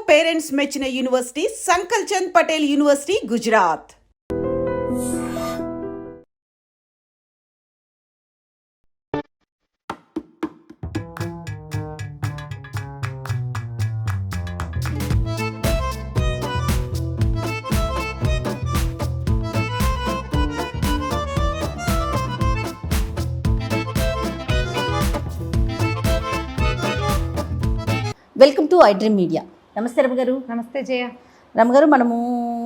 Parents మెచ్చిన university Sankalchand Patel university Gujarat. Welcome to iDream media. నమస్తే రమగారు. నమస్తే జయ. రమగారు, మనము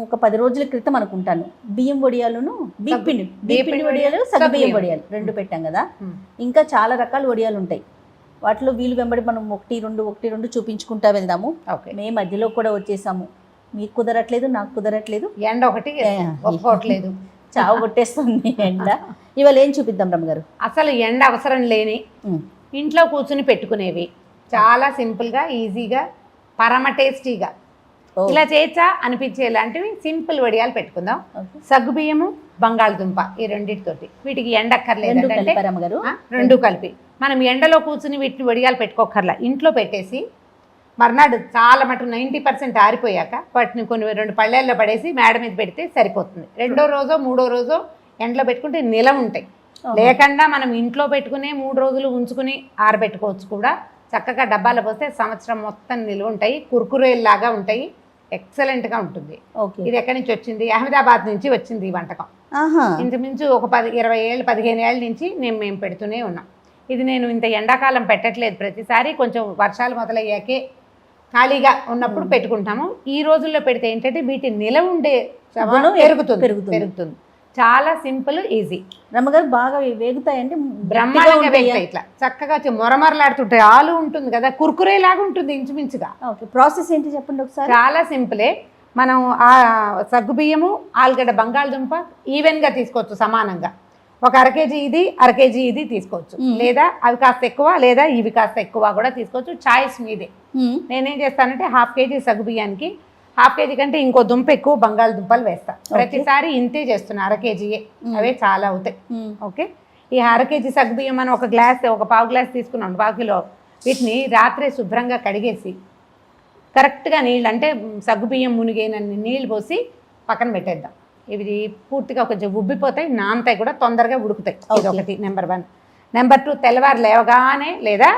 ఒక 10 రోజుల క్రితం అనుకుంటాను బియ్యం వడియాలును బియ్యపిండి వడియాలు సగ్గుబియ్యం వడియాలు రెండు పెట్టాం కదా. ఇంకా చాలా రకాల వడియాలు ఉంటాయి. వాటిలో వీలు వెంబడి మనం ఒకటి రెండు చూపించుకుంటా వెళ్దాము. మేము మధ్యలో కూడా వచ్చేసాము. మీకు కుదరట్లేదు, నాకు కుదరట్లేదు, ఎండ ఒకటి ఒప్పుకోవట్లేదు, చావు కొట్టేస్తుంది ఎండ. ఇవాళ ఏం చూపిద్దాం రమగారు? అసలు ఎండ అవసరం లేని ఇంట్లో కూర్చుని పెట్టుకునేవి, చాలా సింపుల్గా ఈజీగా పరమ టేస్టీగా ఇలా చేయొచ్చా అనిపించే లాంటివి సింపుల్ వడియాలు పెట్టుకుందాం. సగ్గుబియ్యము బంగాళదుంప ఈ రెండింటితోటి. వీటికి ఎండక్కర్లేదు అంటే రెండు కలిపి మనం ఎండలో కూర్చుని వీటిని వడియాలు పెట్టుకోకర్లా. ఇంట్లో పెట్టేసి మర్నాడు చాలా మటు 90% ఆరిపోయాక వాటిని కొన్ని 2 పళ్ళేల్లో పడేసి మేడ మీద పెడితే సరిపోతుంది. 2వ రోజో 3వ రోజో ఎండలో పెట్టుకుంటే నిలవ ఉంటాయి. లేకుండా మనం ఇంట్లో పెట్టుకునే 3 రోజులు ఉంచుకుని ఆరబెట్టుకోవచ్చు కూడా. చక్కగా డబ్బాలో పోస్తే సంవత్సరం మొత్తం నిలువ ఉంటాయి. కుర్కురేలాగా ఉంటాయి. ఎక్సలెంట్గా ఉంటుంది. ఇది ఎక్కడి నుంచి వచ్చింది? అహ్మదాబాద్ నుంచి వచ్చింది ఈ వంటకం. ఇంచుమించు ఒక 20 ఏళ్ళు 15 ఏళ్ళ నుంచి మేము పెడుతూనే ఉన్నాం. ఇది నేను ఇంత ఎండాకాలం పెట్టట్లేదు. ప్రతిసారి కొంచెం వర్షాలు మొదలయ్యాకే ఖాళీగా ఉన్నప్పుడు పెట్టుకుంటాము. ఈ రోజుల్లో పెడితే ఏంటంటే వీటి నిలవ ఉండే పెరుగుతుంది. చాలా సింపుల్, ఈజీ. రమ్మగారు బాగా వేగుతాయంటే బ్రహ్మాండంగా వేగుతాయి. ఇట్లా చక్కగా మొరమరలాడుతుంటాయి. ఆలు ఉంటుంది కదా, కుర్కురేలాగా ఉంటుంది ఇంచుమించుగా. ప్రాసెస్ ఏంటి చెప్పండి ఒకసారి. చాలా సింపులే. మనం ఆ సగ్గుబియ్యము, ఆలుగడ్డ, బంగాళదుంప ఈవెన్గా తీసుకోవచ్చు సమానంగా. ఒక 1/2 కేజీ ఇది 1/2 కేజీ ఇది తీసుకోవచ్చు. లేదా అవి కాస్త ఎక్కువ లేదా ఇవి కాస్త ఎక్కువ కూడా తీసుకోవచ్చు. చాయిస్ మీదే. నేనేం చేస్తానంటే 1/2 కేజీ సగ్గుబియ్యానికి 1/2 కేజీ కంటే ఇంకో దుంప ఎక్కువ బంగాళదుంపలు వేస్తా. ప్రతిసారి ఇంతే చేస్తున్నా. 1/2 కేజీయే, అవే చాలా అవుతాయి. ఓకే. ఈ 1/2 కేజీ సగ్గుబియ్యం మనం ఒక పావు గ్లాస్ తీసుకున్నాం, 1/4 కిలో. వీటిని రాత్రే శుభ్రంగా కడిగేసి కరెక్ట్గా నీళ్ళు అంటే సగ్గుబియ్యం మునిగేనన్ని నీళ్ళు పోసి పక్కన పెట్టేద్దాం. ఇవి పూర్తిగా కొంచెం ఉబ్బిపోతాయి, నానతాయి కూడా, తొందరగా ఉడుకుతాయి. ఇది ఒకటి నెంబర్ 1. నెంబర్ 2, తెల్లవారు లేవగానే లేదా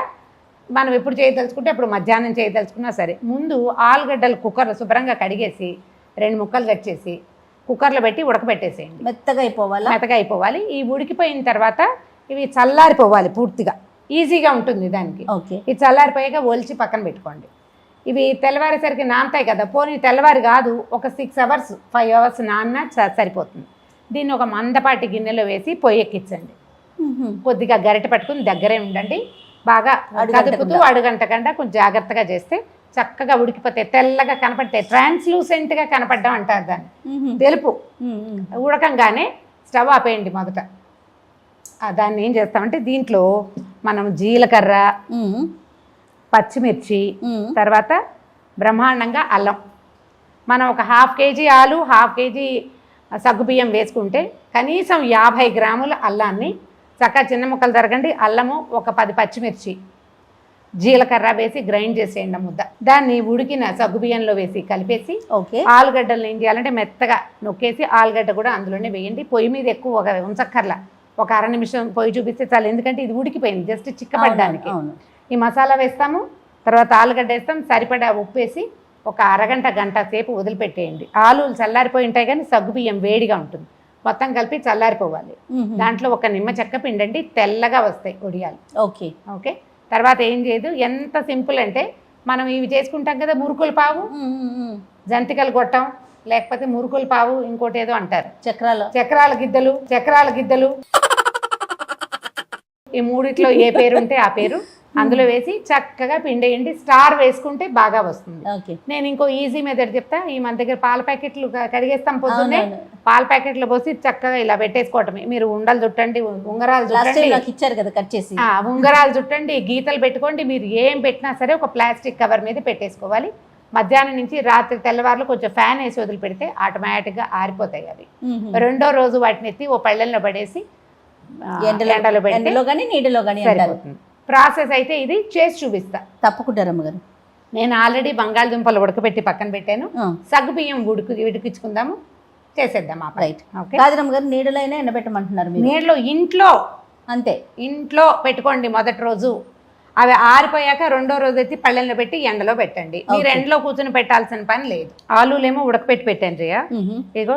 మనం ఎప్పుడు చేయదలుచుకుంటే అప్పుడు మధ్యాహ్నం చేయదలుచుకున్నా సరే, ముందు ఆలుగడ్డలు కుక్కర్లో శుభ్రంగా కడిగేసి 2 ముక్కలు కట్ చేసి కుక్కర్లో పెట్టి ఉడకబెట్టేసేయండి. మెత్తగా అయిపోవాలి. ఈ ఉడికిపోయిన తర్వాత ఇవి చల్లారిపోవాలి పూర్తిగా. ఈజీగా ఉంటుంది దానికి. ఇది చల్లారిపోయాక ఒలిచి పక్కన పెట్టుకోండి. ఇవి తెల్లవారేసరికి నానతాయి కదా. పోనీ తెల్లవారి కాదు, ఒక 6 అవర్స్ 5 అవర్స్ నాన్న సరిపోతుంది. దీన్ని ఒక మందపాటి గిన్నెలో వేసి పొయ్యి ఎక్కించండి. కొద్దిగా గరిటె పట్టుకుని దగ్గరే ఉండండి. బాగా కదుపుతూ అడుగంటకుండా కొంచెం జాగ్రత్తగా చేస్తే చక్కగా ఉడికిపోతాయి. తెల్లగా కనపడతాయి. ట్రాన్స్లూసెంట్గా కనపడడం అంటారు దాన్ని. తెలుపు. ఉడకంగానే స్టవ్ ఆపేయండి మొదట. దాన్ని ఏం చేస్తామంటే దీంట్లో మనం జీలకర్ర, పచ్చిమిర్చి, తర్వాత బ్రహ్మాండంగా అల్లం. మనం ఒక 1/2 కేజీ ఆలు 1/2 కేజీ సగ్గుబియ్యం వేసుకుంటే కనీసం 50 గ్రాముల అల్లాన్ని చక్కగా చిన్న ముక్కలు తరగండి. అల్లము, ఒక 10 పచ్చిమిర్చి, జీలకర్ర వేసి గ్రైండ్ చేసేయండి ముద్ద. దాన్ని ఉడికిన సగ్గుబియ్యంలో వేసి కలిపేసి ఆలుగడ్డలు ఏం చేయాలంటే మెత్తగా నొక్కేసి ఆలుగడ్డ కూడా అందులోనే వేయండి. పొయ్యి మీద ఎక్కువ ఉంచక్కర్లా, ఒక 1/2 నిమిషం పొయ్యి చూపిస్తే చాలు. ఎందుకంటే ఇది ఉడికిపోయింది, జస్ట్ చిక్కబడ్డానికి. ఈ మసాలా వేస్తాము, తర్వాత ఆలుగడ్డ వేస్తాం, సరిపడా ఉప్పు వేసి ఒక అరగంట గంట సేపు వదిలిపెట్టేయండి. ఆలులు చల్లారిపోయి ఉంటాయి కానీ సగ్గుబియ్యం వేడిగా ఉంటుంది. మొత్తం కలిపి చల్లారిపోవాలి. దాంట్లో ఒక నిమ్మ చెక్క పిండండి, తెల్లగా వస్తాయి వడియాలు. ఓకే. తర్వాత ఏం చేయదు, ఎంత సింపుల్ అంటే మనం ఇవి చేసుకుంటాం కదా, మురుకుల పావు, జంతికలు గొట్టం, లేకపోతే మురుకుల పావు, ఇంకోటి ఏదో అంటారు, చక్రాల గిద్దలు. ఈ మూడిట్లో ఏ పేరు ఉంటే ఆ పేరు అందులో వేసి చక్కగా పిండేయండి. స్టార్ వేసుకుంటే బాగా వస్తుంది. నేను ఇంకో ఈజీ మెథడ్ చెప్తా. ఈ మన దగ్గర పాల ప్యాకెట్లు కడిగేస్తాం పొద్దున్నే, పాల ప్యాకెట్లో పోసి చక్కగా ఇలా పెట్టేసుకోవటమే. మీరు ఉండలు చుట్టండి, ఉంగరాలు చుట్టండి, ఉంగరాలు చుట్టండి, గీతలు పెట్టుకోండి. మీరు ఏం పెట్టినా సరే ఒక ప్లాస్టిక్ కవర్ మీద పెట్టేసుకోవాలి. మధ్యాహ్నం నుంచి రాత్రి తెల్లవారులు కొంచెం ఫ్యాన్ వేసి వదిలి పెడితే ఆటోమేటిక్గా ఆరిపోతాయి అవి. 2వ రోజు వాటిని ఎత్తి ఓ పళ్ళెల్లో పడేసి ఎండలో పెట్టి, నీడలో కానీ ప్రాసెస్ అయితే ఇది చేసి చూపిస్తా. తప్పకుండా రమ్మగారు. నేను ఆల్రెడీ బంగాళదుంపలు ఉడకబెట్టి పక్కన పెట్టాను. సగ్గుబియ్యం ఉడికించుకుందాము, చేసేద్దాం ఆ రైట్. ఓకే. కాదరమ్మ గారు నీడలైనా ఎండబెట్టమంటున్నారు మీరు? నీళ్ళు ఇంట్లో అంతే, ఇంట్లో పెట్టుకోండి మొదటి రోజు. అవి ఆరిపోయాక రెండో రోజు ఎత్తి పళ్ళెంలో పెట్టి ఎండలో పెట్టండి. మీరు ఎండలో కూర్చొని పెట్టాల్సిన పని లేదు. ఆలూలేమో ఉడకపెట్టి పెట్టాను జయ. ఇగో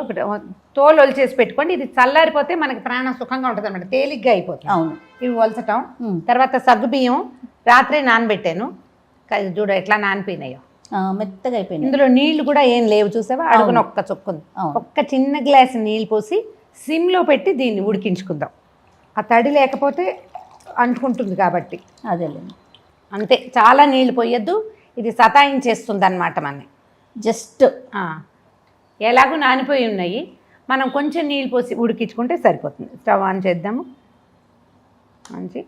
తోలు ఒలిచేసి పెట్టుకోండి. ఇది చల్లారిపోతే మనకి ప్రాణం సుఖంగా ఉంటుంది అనమాట, తేలిగ్గా అయిపోతుంది. అవును. ఇవి ఒలచటం. తర్వాత సగ్గుబియ్యం రాత్రి నానబెట్టాను, చూడ ఎట్లా నానిపోయినాయో, మెత్తగా అయిపోయింది. ఇందులో నీళ్లు కూడా ఏం లేవు, చూసావా? అడుగున ఒక్క చుక్కుంది. ఒక్క చిన్న గ్లాస్ నీళ్ళు పోసి సిమ్లో పెట్టి దీన్ని ఉడికించుకుందాం. ఆ తడి లేకపోతే అంటుకుంటుంది కాబట్టి. అదేలేండి, అంతే. చాలా నీళ్ళు పోయొద్దు, ఇది సతాయించేస్తుంది అనమాట మనని. జస్ట్ ఎలాగూ నానిపోయి ఉన్నాయి, మనం కొంచెం నీళ్ళు పోసి ఉడికించుకుంటే సరిపోతుంది. స్టవ్ ఆన్ చేద్దాము. మంచి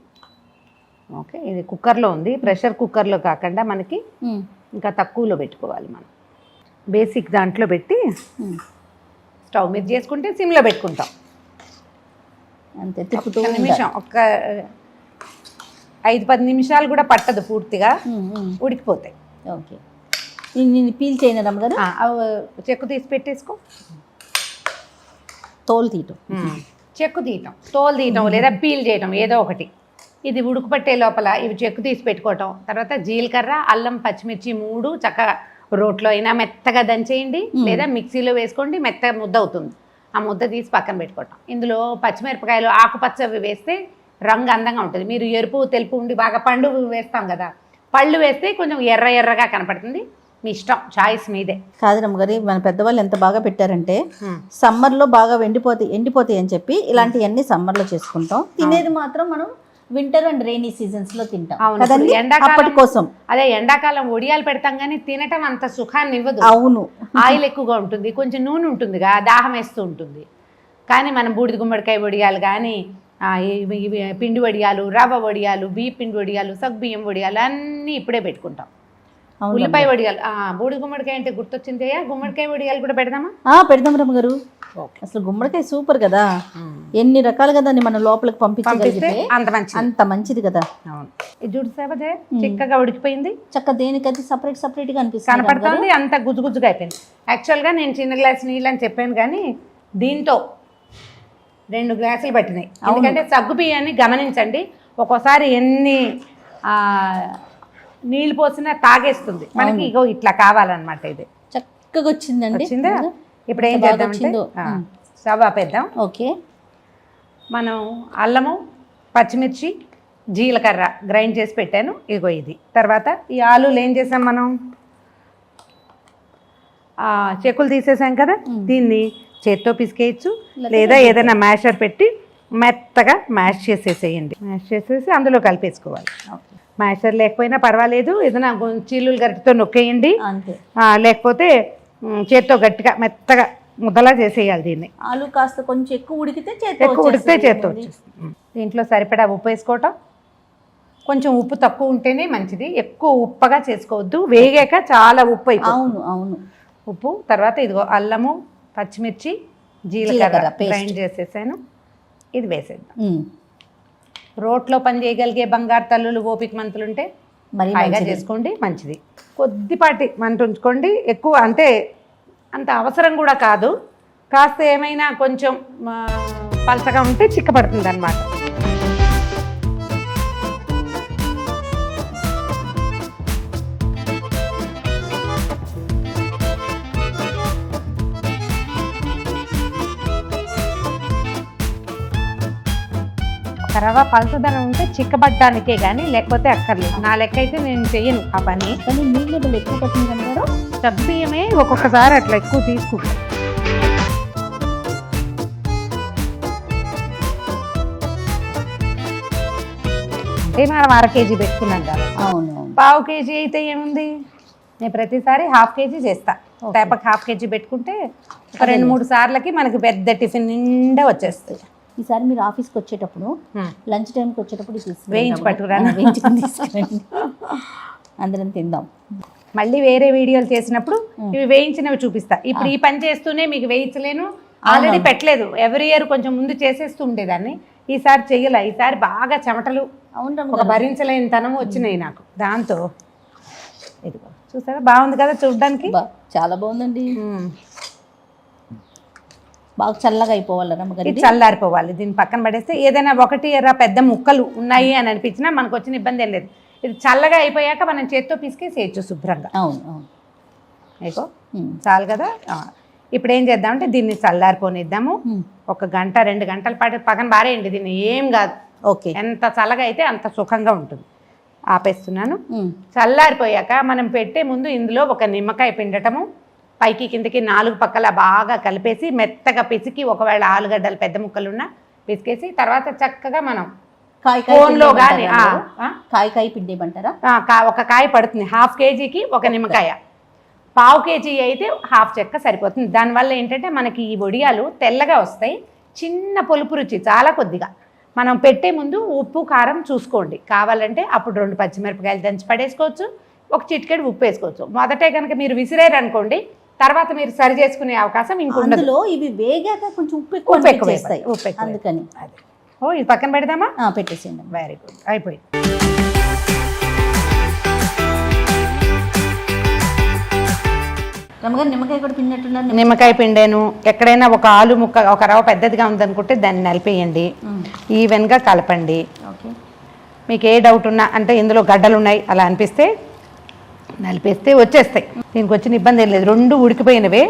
ఓకే. ఇది కుక్కర్లో ఉంది, ప్రెషర్ కుక్కర్లో కాకుండా మనకి ఇంకా తక్కువలో పెట్టుకోవాలి. మనం బేసిక్ దాంట్లో పెట్టి స్టవ్ మీద చేసుకుంటే సిమ్లో పెట్టుకుంటాం. అంతే, తిప్పుతూ నిమిషం, ఒక్క 5-10 నిమిషాలు కూడా పట్టదు, పూర్తిగా ఉడికిపోతాయి. ఓకే. నేను పీల్ చేయను రమ్మగారు, చెక్కు తీసి పెట్టేసుకో. తోలు తీయటం, చెక్కు తీయటం, తోలు తీయటం లేదా పీల్ చేయటం, ఏదో ఒకటి. ఇది ఉడుకుపట్టే లోపల ఇవి చెక్కు తీసి పెట్టుకోవటం. తర్వాత జీలకర్ర, అల్లం, పచ్చిమిర్చి 3 చక్కగా రోట్లో అయినా మెత్తగా దంచేయండి, లేదా మిక్సీలో వేసుకోండి, మెత్తగా ముద్ద అవుతుంది. ఆ ముద్ద తీసి పక్కన పెట్టుకోవటం. ఇందులో పచ్చిమిరపకాయలు ఆకుపచ్చవి వేస్తే రంగు అందంగా ఉంటుంది. మీరు ఎరుపు తెలుపు ఉండి బాగా పండు వేస్తాం కదా, పళ్ళు వేస్తే కొంచెం ఎర్ర ఎర్రగా కనపడుతుంది. మీ ఇష్టం, చాయిస్ మీదే. కాదరమ్మ గారి మన పెద్దవాళ్ళు ఎంత బాగా పెట్టారంటే సమ్మర్లో బాగా ఎండిపోతాయి అని చెప్పి ఇలాంటివన్నీ సమ్మర్లో చేసుకుంటాం. తినేది మాత్రం మనం వింటర్ అండ్ రైనీ సీజన్స్ లో తింటాం. ఎండాకాలం కోసం అదే ఎండాకాలం ఒడియాలు పెడతాం కానీ తినటం అంత సుఖాన్ని ఇవ్వదు. అవును, ఆయిల్ ఎక్కువగా ఉంటుంది, కొంచెం నూనె ఉంటుందిగా, దాహం వేస్తూ ఉంటుంది. కానీ మనం బూడిద గుమ్మడికాయ వడియాలు కానీ పిండి వడియాలు, రవ్వ వడియాలు, బియ్య పిండి వడియాలు, సగ్గుబియ్యం వడియాలు అన్నీ ఇప్పుడే పెట్టుకుంటాం. ఉల్లిపాయ వడియాలు, బూడిద గుమ్మడికాయ అంటే గుర్తొచ్చింది. గుమ్మడికాయ వడియాలు కూడా పెడదామా? పెడదాం రమ్మ గారు. అసలు గుమ్మడికాయ సూపర్ కదా, ఎన్ని రకాలుగా దాన్ని మనం లోపలికి పంపించగలిగితే అంత మంచిది కదా. ఇది చూసావా చిక్కగా ఉడికిపోయింది. చక్క దేనికది సపరేట్ గా కనపడుతుంది, అంత గుజ్జుగుజ్జుగా అయిపోయింది. యాక్చువల్గా నేను చిన్న గ్లాస్ నీళ్ళు అని చెప్పాను కానీ దీంతో 2 గ్లాసులు పట్టినాయి. ఎందుకంటే సగ్గు బియ్యాన్ని గమనించండి, ఒక్కోసారి ఎన్ని నీళ్ళు పోసినా తాగేస్తుంది మనకి. ఇగో ఇట్లా కావాలన్నమాట. ఇది చక్కగా వచ్చిందండి. వచ్చిందా? ఇప్పుడు ఏం చేద్దామంటే స్టవ్ ఆపేద్దాం. ఓకే. మనం అల్లము, పచ్చిమిర్చి, జీలకర్ర గ్రైండ్ చేసి పెట్టాను. ఇగో ఇది. తర్వాత ఈ ఆలూలు ఏం చేసాం మనం, చెక్కులు తీసేసాం కదా, దీన్ని చేత్తో పిసికేయచ్చు లేదా ఏదైనా మ్యాషర్ పెట్టి మెత్తగా మ్యాష్ చేసేసేయండి. మ్యాష్ చేసేసి అందులో కలిపేసుకోవాలి. మ్యాషర్ లేకపోయినా పర్వాలేదు, ఏదైనా చీలులు గట్టితో నొక్కేయండి, లేకపోతే చేత్తో గట్టిగా మెత్తగా ముద్దలా చేసేయాలి దీన్ని. ఆలు కాస్త కొంచెం ఎక్కువ ఉడికితే చేత్తో వచ్చేస్తుంది. దీంట్లో సరిపడా ఉప్పు వేసుకోవటం. కొంచెం ఉప్పు తక్కువ ఉంటేనే మంచిది, ఎక్కువ ఉప్పగా చేసుకోవద్దు, వేగాక చాలా ఉప్పు అయిపోతుంది. అవును. ఉప్పు. తర్వాత ఇదిగో అల్లము, పచ్చిమిర్చి, జీలకర్ర గ్రైండ్ చేసేసాను, ఇది వేసేద్దాం. రోట్లో పని చేయగలిగే బంగారు తల్లులు, ఓపిక మంతులు ఉంటే హాయిగా చేసుకోండి, మంచిది. కొద్దిపాటి మంట ఉంచుకోండి, ఎక్కువ అంటే అంత అవసరం కూడా కాదు. కాస్త ఏమైనా కొంచెం పలచగా ఉంటే చిక్కబడుతుంది అన్నమాట. రవ్వ పలచదనం ఉంటే చిక్కబడ్డానికే కానీ లేకపోతే అక్కర్లేదు. నా లెక్క అయితే నేను చెయ్యను ఆ పని. కానీ నీళ్ళు ఎక్కువ పట్టింది కదా, సగ్గుబియ్యమే ఒక్కొక్కసారి అట్లా ఎక్కువ తీసుకుంటాం. అంటే మనం 1/2 కేజీ పెట్టుకున్నాం కదా. అవును. 1/2 కేజీ అయితే ఏముంది, నేను ప్రతిసారి 1/2 కేజీ చేస్తా. తేపకి 1/2 కేజీ పెట్టుకుంటే ఒక 2-3 సార్లకి మనకి పెద్ద టిఫిన్ నిండా వచ్చేస్తుంది. ఈసారి మీరు ఆఫీస్కి వచ్చేటప్పుడు లంచ్ టైంకి వచ్చేటప్పుడు వేయించి పట్టుకురా, అందరం తిందాం. మళ్ళీ వేరే వీడియోలు చేసినప్పుడు ఇవి వేయించినవి చూపిస్తా. ఇప్పుడు ఈ పని చేస్తూనే మీకు వేయించలేను, ఆల్రెడీ పెట్టలేదు. ఎవ్రీ ఇయర్ కొంచెం ముందు చేసేస్తూ ఉండేదాన్ని, ఈసారి చెయ్యలే. ఈసారి బాగా చెమటలు, ఒక భరించలేని తనము వచ్చినాయి నాకు. దాంతో ఇదిగో చూసారా బాగుంది కదా చూడడానికి. చాలా బాగుందండి. బాగా చల్లగా అయిపోవాలి రమ్మగారు. ఇది చల్లారిపోవాలి. దీన్ని పక్కన పడేస్తే ఏదైనా ఒకటి పెద్ద ముక్కలు ఉన్నాయి అని అనిపించినా మనకు వచ్చిన ఇబ్బంది ఏం లేదు. ఇది చల్లగా అయిపోయాక మనం చేత్తో పిసికేసేయచ్చు శుభ్రంగా. అవును అవును. ఇగో చాలు కదా. ఇప్పుడు ఏం చేద్దామంటే దీన్ని చల్లారిపోనిద్దాము. 1 గంట 2 గంటల పాటు పక్కన బారేయండి. దీన్ని ఏం కాదు. ఓకే. ఎంత చల్లగా అయితే అంత సుఖంగా ఉంటుంది. ఆపేస్తున్నాను. చల్లారిపోయాక మనం పెట్టే ముందు ఇందులో ఒక నిమ్మకాయ పిండటము, పైకి కిందకి 4 పక్కల బాగా కలిపేసి మెత్తగా పిసికి, ఒకవేళ ఆలుగడ్డలు పెద్ద ముక్కలున్నా పిసికేసి తర్వాత చక్కగా మనం ఫోన్లో కానీ కాయ పిండేయమంటారా? ఒక కాయ పడుతుంది. 1/2 కేజీకి 1 నిమ్మకాయ. 1/4 కేజీ అయితే 1/2 చెక్క సరిపోతుంది. దానివల్ల ఏంటంటే మనకి ఈ వడియాలు తెల్లగా వస్తాయి. చిన్న పులుపు రుచి చాలా కొద్దిగా. మనం పెట్టే ముందు ఉప్పు కారం చూసుకోండి. కావాలంటే అప్పుడు 2 పచ్చిమిరపకాయలు దంచి పడేసుకోవచ్చు, 1 చిటికెడు ఉప్పు వేసుకోవచ్చు. మొదటే కనుక మీరు విసిరేరు అనుకోండి, తర్వాత మీరు సరి చేసుకునే అవకాశం ఇంకొండదు. ఇవి వేగాక కొంచెం ఉప్పు ఎక్కువ వేస్తాయి, అందుకని. ఓ ఇది పక్కన పెడదామా? పెట్టేసేయండి. వెరీ గుడ్, అయిపోయింది. రమ్మగారు నిమ్మకాయ కూడా పిండినట్టున్నారు. నిమ్మకాయ పిండాను. ఎక్కడైనా ఒక ఆలు ముక్క, ఒక రవ్వ పెద్దదిగా ఉందనుకుంటే దాన్ని నలిపేయండి, ఈవెన్గా కలపండి. ఓకే. మీకు ఏ డౌట్ ఉన్నా, అంటే ఇందులో గడ్డలు ఉన్నాయి అలా అనిపిస్తే నలిపేస్తే వచ్చేస్తాయి. దీనికి వచ్చిన ఇబ్బంది ఏం లేదు. 2 ఉడికిపోయినవే.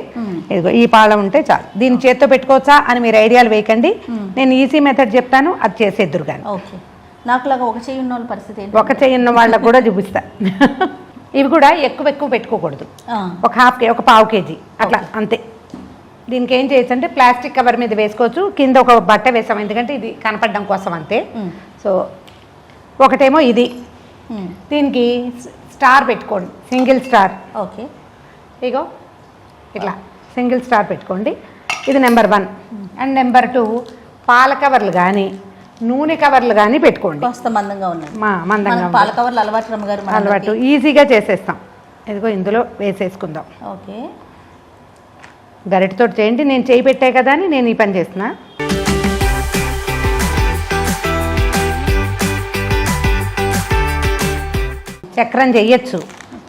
ఇదిగో ఈ పాళం ఉంటే చాలు. దీన్ని చేత్తో పెట్టుకోవచ్చా అని మీరు ఐడియాలు వేయకండి. నేను ఈజీ మెథడ్ చెప్తాను, అది చేసేద్దురు కానీ. ఓకే. నాకులాగా ఒక చెయ్యి ఉన్న వాళ్ళ పరిస్థితి ఏంటి? ఒక చెయ్యి ఉన్న వాళ్ళకు కూడా చూపిస్తా. ఇవి కూడా ఎక్కువ పెట్టుకోకూడదు. ఒక 1/2 కేజీ అట్లా అంతే. దీనికి ఏం చేయొచ్చు అంటే ప్లాస్టిక్ కవర్ మీద వేసుకోవచ్చు, కింద ఒక బట్ట వేసాం, ఎందుకంటే ఇది కనపడడం కోసం అంతే. సో ఒకటేమో ఇది, దీనికి స్టార్ పెట్టుకోండి, సింగిల్ స్టార్. ఓకే. ఇగో ఇట్లా సింగిల్ స్టార్ పెట్టుకోండి. ఇది నెంబర్ 1. అండ్ నెంబర్ 2 పాల కవర్లు కానీ నూనె కవర్లు కానీ పెట్టుకోండి. కాస్త మందంగా ఉన్నాయి. మందంగా పాల కవర్లు అలవాటు రమ్మగారు, అలవాటు ఈజీగా చేసేస్తాం. ఇదిగో ఇందులో వేసేసుకుందాం. ఓకే. గరిటెతో చేయండి, నేను చేయి పెట్టే కదా అని నేను ఈ పని చేస్తున్నా. చక్రం చెయ్యొచ్చు,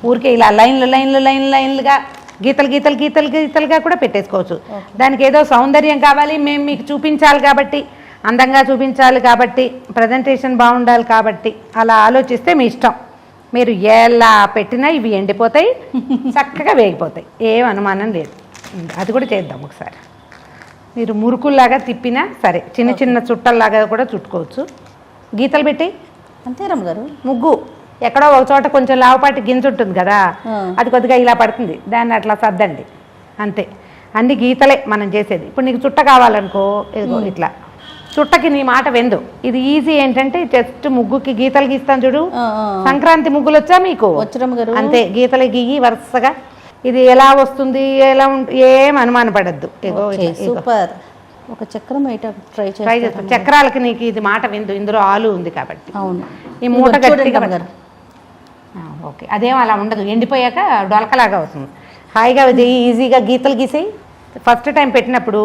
ఊరికే ఇలా లైన్లుగా గీతలుగా కూడా పెట్టేసుకోవచ్చు. దానికి ఏదో సౌందర్యం కావాలి, మేము మీకు చూపించాలి కాబట్టి, అందంగా చూపించాలి కాబట్టి, ప్రజెంటేషన్ బాగుండాలి కాబట్టి అలా ఆలోచిస్తే మీ ఇష్టం. మీరు ఎలా పెట్టినా ఇవి ఎండిపోతాయి, చక్కగా వేగిపోతాయి, ఏం అనుమానం లేదు. అది కూడా చేద్దాం ఒకసారి. మీరు మురుకుల్లాగా తిప్పినా సరే, చిన్న చుట్టల్లాగా కూడా చుట్టుకోవచ్చు. గీతలు పెట్టి అంతే రమ్మగారు. ముగ్గు ఎక్కడో ఒక చోట కొంచెం లావుపాటి గింజ ఉంటుంది కదా, అది కొద్దిగా ఇలా పడుతుంది, దాన్ని అట్లా సర్దండి అంతే. అన్ని గీతలే మనం చేసేది. ఇప్పుడు నీకు చుట్ట కావాలనుకో, ఇదిగో ఇట్లా చుట్టకి నీ మాట వెందు. ఇది ఈజీ ఏంటంటే జస్ట్ ముగ్గుకి గీతలు గీస్తాను చూడు. సంక్రాంతి ముగ్గులు వచ్చా మీకు? అంతే, గీతలు గీయి వరుసగా. ఇది ఎలా వస్తుంది, ఎలా ఏం అనుమాన పడద్దు. సూపర్. ఒక చక్రం ట్రై చేస్తాను. చక్రాలకి నీకు ఇది మాట విందు, ఇందులో ఆలు ఉంది కాబట్టి. అవును. ఈ మూట గట్టిగా. ఓకే, అదేం అలా ఉండదు, ఎండిపోయాక డొలకలాగా అవుతుంది. హాయిగా ఈజీగా గీతలు గీసేయి. ఫస్ట్ టైం పెట్టినప్పుడు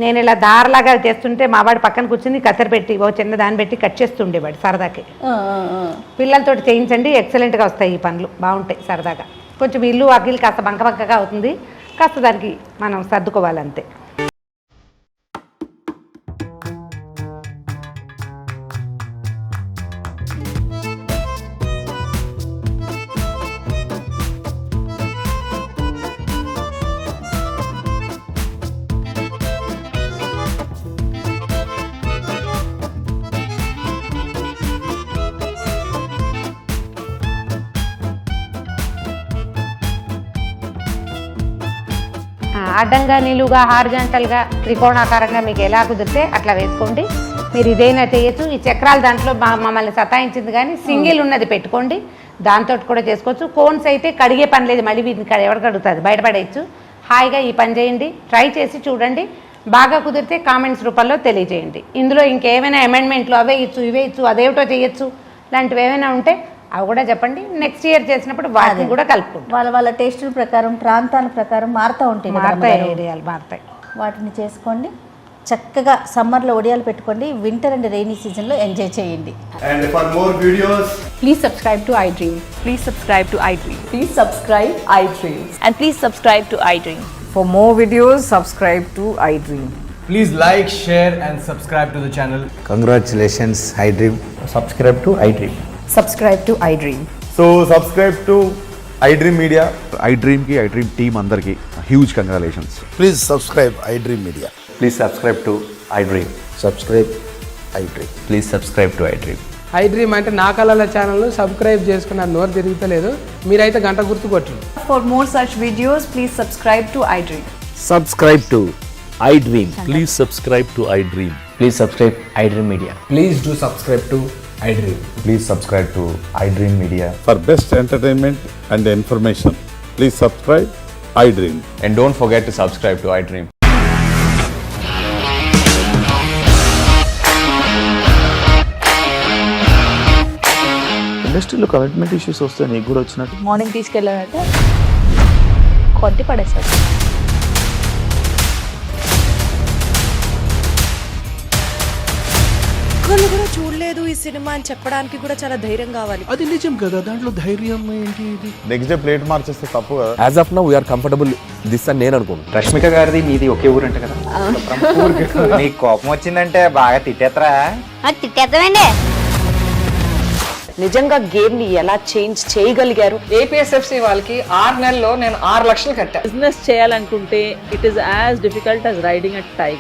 నేను ఇలా దారలాగా చేస్తుంటే మా వాడు పక్కన కూర్చుని కత్తెర పెట్టి ఓ చిన్న దాన్ని పెట్టి కట్ చేస్తుండేవాడు సరదాకి. పిల్లలతో చేయించండి, ఎక్సలెంట్గా వస్తాయి ఈ పనులు, బాగుంటాయి సరదాగా. కొంచెం ఇల్లు అగ్గిలు కాస్త బంకగా అవుతుంది, కాస్త దానికి మనం సర్దుకోవాలంతే. అడ్డంగా నిలువుగా హారిజాంటల్గా త్రికోణాకారంగా మీకు ఎలా కుదిరితే అట్లా వేసుకోండి. మీరు ఇదైనా చేయొచ్చు. ఈ చక్రాలు దాంట్లో మమ్మల్ని సతాయించింది కానీ సింగిల్ ఉన్నది పెట్టుకోండి, దాంతో కూడా చేసుకోవచ్చు. కోన్స్ అయితే కడిగే పని లేదు, మళ్ళీ వీటిని ఎవరు కడుగుతుంది, బయటపడేయచ్చు. హాయిగా ఈ పని చేయండి, ట్రై చేసి చూడండి. బాగా కుదిరితే కామెంట్స్ రూపంలో తెలియజేయండి. ఇందులో ఇంకేమైనా అమెండ్మెంట్లు అవే ఇచ్చు ఇవే ఇచ్చు అదేమిటో చేయొచ్చు లాంటివి ఏమైనా ఉంటే అవి కూడా చెప్పండి. నెక్స్ట్ ఇయర్ చేసినప్పుడు వాటిని కూడా కలుపుకుంటాం. వాళ్ళ టేస్టుల ప్రకారం, ప్రాంతాల ప్రకారం మారుతూ ఉంటాయి, ఏరియాలు మారుతాయి. వాటిని చేసుకోండి. చక్కగా సమ్మర్లో వడియాలు పెట్టుకోండి, వింటర్ అండ్ రెయినీ సీజన్లో ఎంజాయ్ చేయండి. And for more videos, Please subscribe to iDream. Please subscribe to iDream. Please subscribe iDream. And please subscribe to iDream. For more videos, subscribe to iDream. Please like, share and subscribe to the channel. Congratulations, iDream. Subscribe to iDream. Subscribe to iDream. so subscribe to iDream Media. iDream ki iDream team andarki huge congratulations. Please subscribe iDream Media. Please subscribe to iDream. Subscribe iDream. Please subscribe to iDream. iDream అంటే నా కళల channel subscribe చేసుకున్నారు, నోరు తిరుగుతలేదు, మీరైతే గంట గుర్తు కొట్టండి. For more such videos, please subscribe to iDream. Subscribe to iDream. Please subscribe to iDream. Please subscribe iDream Media. Please do subscribe to iDream. Please subscribe to iDream Media. For best entertainment and information, please subscribe iDream. And don't forget to subscribe to iDream. ఇండస్ట్రీలో commitment issues వస్తే నీకు కూడా వచ్చినట్టు morning తీసుకెళ్ళాలంటే కొట్టి పడేసాడు. ఒక్కళ్ళు కూడా చూడలేదు ఈ సినిమా అని చెప్పడానికి కూడా చాలా ధైర్యం కావాలి. అది నిజం కదా, దాంట్లో ధైర్యం ఏంటి? ఇది నెక్స్ట్ డే ప్లేట్ మార్చేస్తే తప్పు కదా. As of now, we are comfortable this అని నేను అనుకుంటున్నాను. రష్మిక గారిది మీది ఒకే ఊరు అంట కదా? నీకు కోపం వచ్చిందంటే బాగా తిట్టేత్తరా? తిట్టేద్దామండి. నిజంగా గేమ్ ని ఎలా చేంజ్ చేయగలిగారు? ఏపీఎస్ఎఫ్సి వాళ్ళకి 6 నెలల్లో నేను 6 లక్షలు కట్టా. బిజినెస్ చేయాలనుకుంటే it is as difficult as riding a tiger.